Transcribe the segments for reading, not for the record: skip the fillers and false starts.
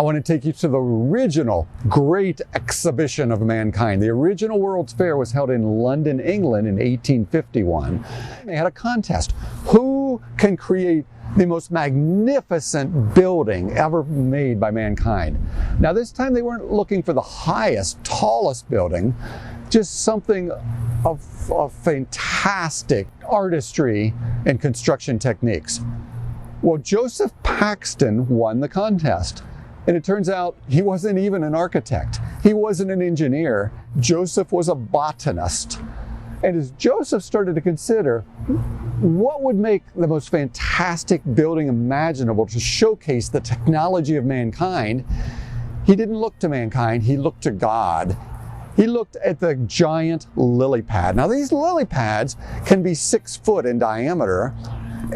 I want to take you to the original great exhibition of mankind. The original World's Fair was held in London, England in 1851. They had a contest. Who can create the most magnificent building ever made by mankind? Now this time they weren't looking for the highest, tallest building, just something of fantastic artistry and construction techniques. Well, Joseph Paxton won the contest. And it turns out he wasn't even an architect. He wasn't an engineer. Joseph was a botanist. And as Joseph started to consider what would make the most fantastic building imaginable to showcase the technology of mankind, he didn't look to mankind, he looked to God. He looked at the giant lily pad. Now these lily pads can be 6 foot in diameter,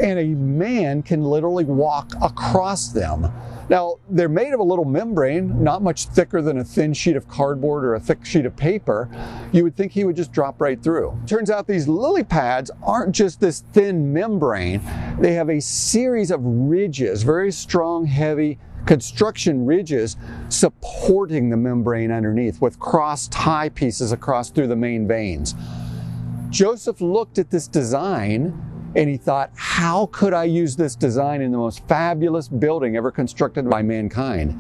and a man can literally walk across them. Now, they're made of a little membrane, not much thicker than a thin sheet of cardboard or a thick sheet of paper. You would think he would just drop right through. Turns out these lily pads aren't just this thin membrane. They have a series of ridges, very strong, heavy construction ridges supporting the membrane underneath with cross tie pieces across through the main veins. Joseph looked at this design and he thought, how could I use this design in the most fabulous building ever constructed by mankind?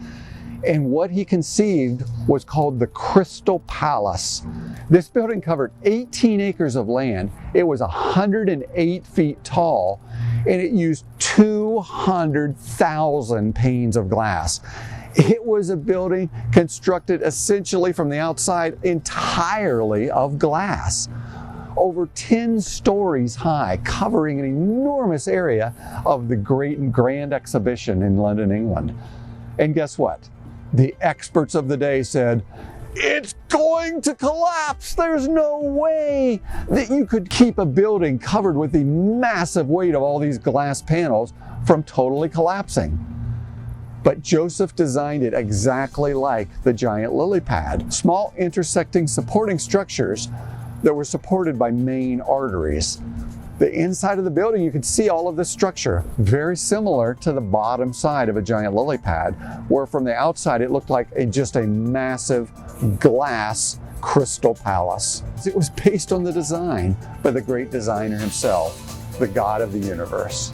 And what he conceived was called the Crystal Palace. This building covered 18 acres of land. It was 108 feet tall, and it used 200,000 panes of glass. It was a building constructed essentially from the outside entirely of glass. Over 10 stories high, covering an enormous area of the great and grand exhibition in London, England. And guess what? The experts of the day said, it's going to collapse. There's no way that you could keep a building covered with the massive weight of all these glass panels from totally collapsing. But Joseph designed it exactly like the giant lily pad. Small intersecting supporting structures that were supported by main arteries. The inside of the building, you could see all of this structure, very similar to the bottom side of a giant lily pad, where from the outside it looked like just a massive glass crystal palace. It was based on the design by the great designer himself, the God of the universe.